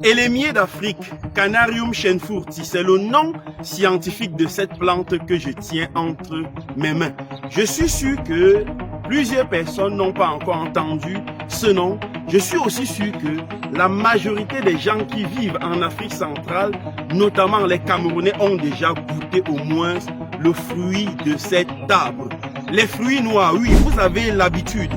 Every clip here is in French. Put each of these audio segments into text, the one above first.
Élémier d'Afrique, Canarium shenfurti, c'est le nom scientifique de cette plante que je tiens entre mes mains. Je suis sûr que plusieurs personnes n'ont pas encore entendu ce nom. Je suis aussi sûr que la majorité des gens qui vivent en Afrique centrale, notamment les Camerounais, ont déjà goûté au moins le fruit de cet arbre. Les fruits noirs, oui, vous avez l'habitude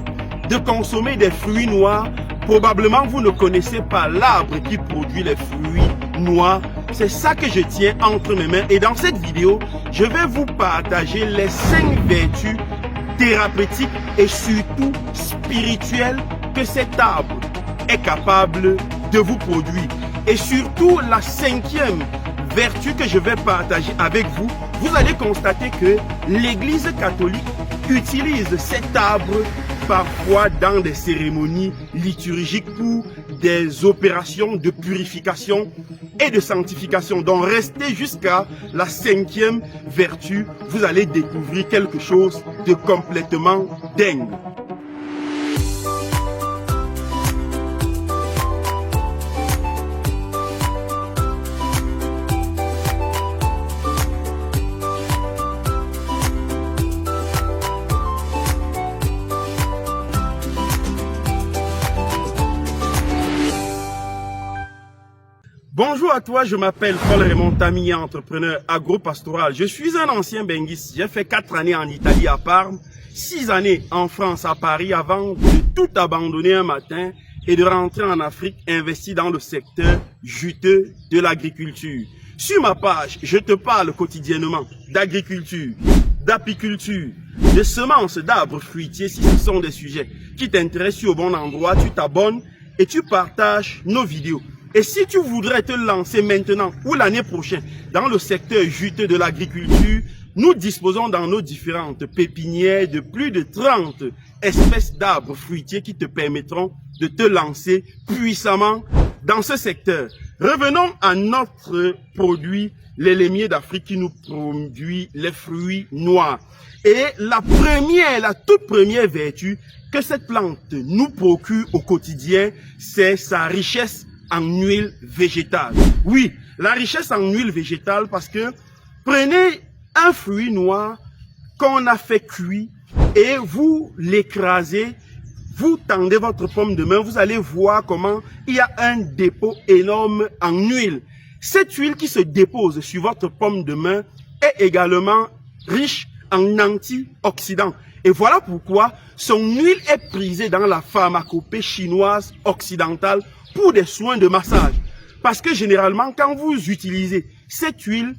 de consommer des fruits noirs. Probablement, vous ne connaissez pas l'arbre qui produit les fruits noirs. C'est ça que je tiens entre mes mains. Et dans cette vidéo, je vais vous partager les 5 vertus thérapeutiques et surtout spirituelles que cet arbre est capable de vous produire. Et surtout, la 5e vertu que je vais partager avec vous, vous allez constater que l'Église catholique utilise cet arbre parfois dans des cérémonies liturgiques pour des opérations de purification et de sanctification. Donc restez jusqu'à la 5e vertu, vous allez découvrir quelque chose de complètement dingue. Bonjour à toi, je m'appelle Paul Raymond Tamiya, entrepreneur agro-pastoral. Je suis un ancien benguiste. J'ai fait 4 années en Italie à Parme, 6 années en France à Paris avant de tout abandonner un matin et de rentrer en Afrique investi dans le secteur juteux de l'agriculture. Sur ma page, je te parle quotidiennement d'agriculture, d'apiculture, de semences d'arbres fruitiers. Si ce sont des sujets qui t'intéressent au bon endroit, tu t'abonnes et tu partages nos vidéos. Et si tu voudrais te lancer maintenant ou l'année prochaine dans le secteur juteux de l'agriculture, nous disposons dans nos différentes pépinières de plus de 30 espèces d'arbres fruitiers qui te permettront de te lancer puissamment dans ce secteur. Revenons à notre produit, l'élémier d'Afrique qui nous produit les fruits noirs. Et la toute première vertu que cette plante nous procure au quotidien, c'est sa richesse en huile végétale. Oui, la richesse en huile végétale parce que prenez un fruit noir qu'on a fait cuire et vous l'écrasez, vous tendez votre paume de main, vous allez voir comment il y a un dépôt énorme en huile. Cette huile qui se dépose sur votre paume de main est également riche en antioxydants. Et voilà pourquoi son huile est prisée dans la pharmacopée chinoise occidentale pour des soins de massage. Parce que généralement, quand vous utilisez cette huile,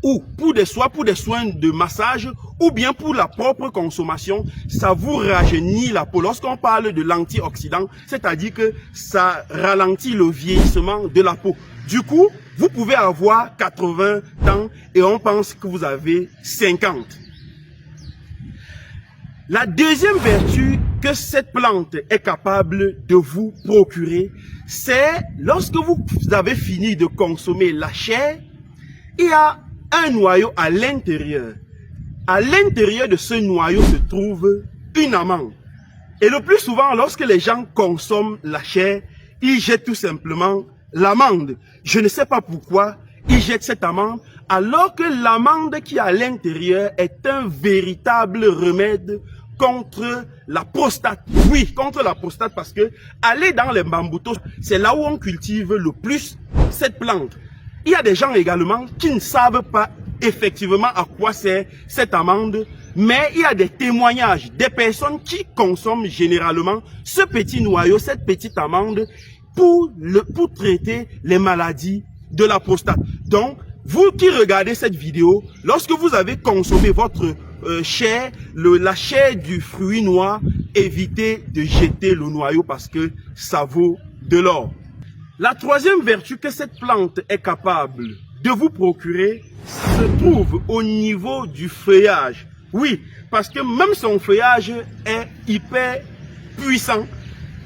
ou pour des soins de massage, ou bien pour la propre consommation, ça vous rajeunit la peau. Lorsqu'on parle de l'antioxydant, c'est-à-dire que ça ralentit le vieillissement de la peau. Du coup, vous pouvez avoir 80 ans et on pense que vous avez 50. La deuxième vertu que cette plante est capable de vous procurer, c'est lorsque vous avez fini de consommer la chair, il y a un noyau à l'intérieur. À l'intérieur de ce noyau se trouve une amande. Et le plus souvent, lorsque les gens consomment la chair, ils jettent tout simplement l'amande. Je ne sais pas pourquoi ils jettent cette amande, alors que l'amande qui est à l'intérieur est un véritable remède contre la prostate. Oui, contre la prostate, parce que aller dans les bamboutos, c'est là où on cultive le plus cette plante. Il y a des gens également qui ne savent pas effectivement à quoi sert cette amande, mais il y a des témoignages des personnes qui consomment généralement ce petit noyau, cette petite amande, pour traiter les maladies de la prostate. Donc, vous qui regardez cette vidéo, lorsque vous avez consommé votre chair, la chair du fruit noir, évitez de jeter le noyau parce que ça vaut de l'or. La troisième vertu que cette plante est capable de vous procurer se trouve au niveau du feuillage. Oui, parce que même son feuillage est hyper puissant.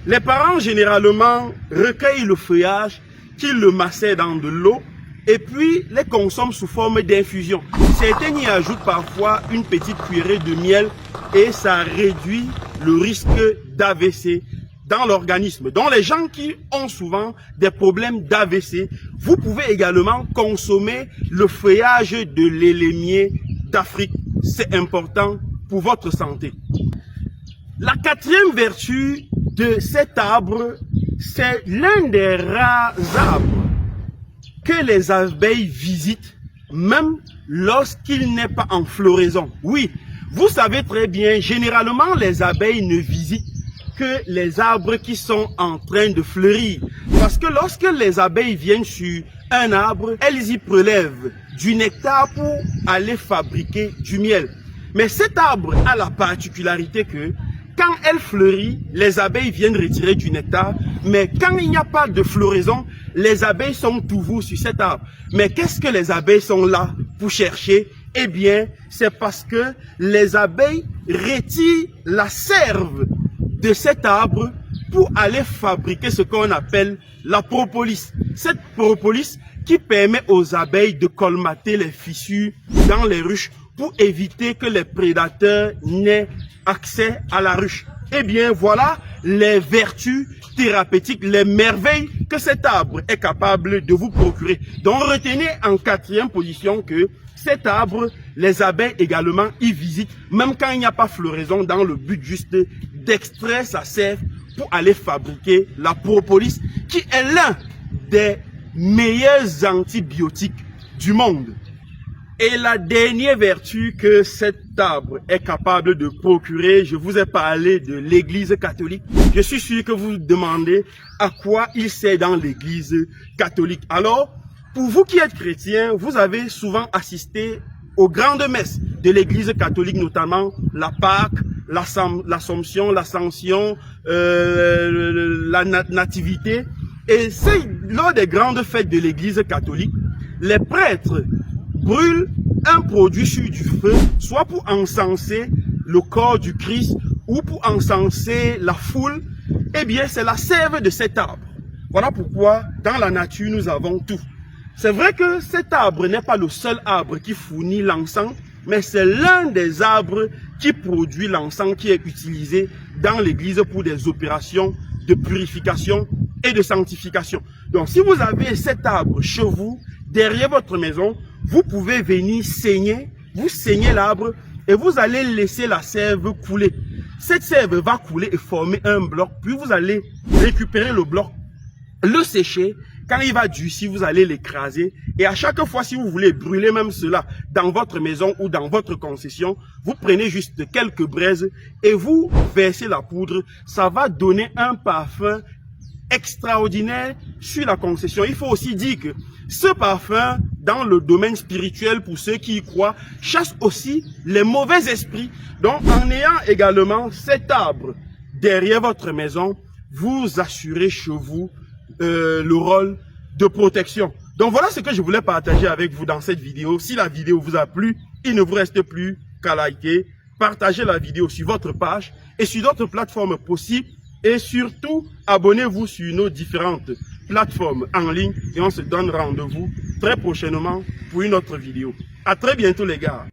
Les parents généralement recueillent le feuillage, qu'ils le massent dans de l'eau et puis les consomment sous forme d'infusion. Certains y ajoutent parfois une petite cuillerée de miel et ça réduit le risque d'AVC dans l'organisme. Donc les gens qui ont souvent des problèmes d'AVC, vous pouvez également consommer le feuillage de l'élémier d'Afrique. C'est important pour votre santé. La quatrième vertu de cet arbre, c'est l'un des rares arbres que les abeilles visitent, même lorsqu'il n'est pas en floraison. Oui, vous savez très bien, généralement les abeilles ne visitent que les arbres qui sont en train de fleurir. Parce que lorsque les abeilles viennent sur un arbre, elles y prélèvent du nectar pour aller fabriquer du miel. Mais cet arbre a la particularité que quand elle fleurit, les abeilles viennent retirer du nectar. Mais quand il n'y a pas de floraison, les abeilles sont toujours sur cet arbre. Mais qu'est-ce que les abeilles sont là pour chercher? Eh bien, c'est parce que les abeilles retirent la sève de cet arbre pour aller fabriquer ce qu'on appelle la propolis. Cette propolis qui permet aux abeilles de colmater les fissures dans les ruches pour éviter que les prédateurs n'aient accès à la ruche. Eh bien, voilà les vertus thérapeutiques, les merveilles que cet arbre est capable de vous procurer. Donc, retenez en quatrième position que cet arbre, les abeilles également y visitent, même quand il n'y a pas floraison, dans le but juste d'extraire sa sève pour aller fabriquer la propolis, qui est l'un des meilleurs antibiotiques du monde. Et la dernière vertu que cet arbre est capable de procurer, je vous ai parlé de l'église catholique. Je suis sûr que vous vous demandez à quoi il sert dans l'église catholique. Alors, pour vous qui êtes chrétiens, vous avez souvent assisté aux grandes messes de l'église catholique, notamment la Pâque, l'Assomption, l'Ascension, la Nativité. Et c'est lors des grandes fêtes de l'église catholique, les prêtres brûlent un produit sur du feu, soit pour encenser le corps du Christ ou pour encenser la foule. Eh bien, c'est la sève de cet arbre. Voilà pourquoi dans la nature, nous avons tout. C'est vrai que cet arbre n'est pas le seul arbre qui fournit l'encens, mais c'est l'un des arbres qui produit l'encens qui est utilisé dans l'église pour des opérations de purification et de sanctification. Donc, si vous avez cet arbre chez vous, derrière votre maison, vous pouvez venir saigner, vous saignez l'arbre et vous allez laisser la sève couler. Cette sève va couler et former un bloc, puis vous allez récupérer le bloc, le sécher. Quand il va durcir, vous allez l'écraser. Et à chaque fois, si vous voulez brûler même cela dans votre maison ou dans votre concession, vous prenez juste quelques braises et vous versez la poudre. Ça va donner un parfum extraordinaire sur la concession. Il faut aussi dire que ce parfum, dans le domaine spirituel, pour ceux qui y croient, chasse aussi les mauvais esprits. Donc, en ayant également cet arbre derrière votre maison, vous assurez chez vous le rôle de protection. Donc voilà ce que je voulais partager avec vous dans cette vidéo. Si la vidéo vous a plu, il ne vous reste plus qu'à liker, partager la vidéo sur votre page et sur d'autres plateformes possibles. Et surtout, abonnez-vous sur nos différentes plateformes en ligne et on se donne rendez-vous très prochainement pour une autre vidéo. À très bientôt les gars.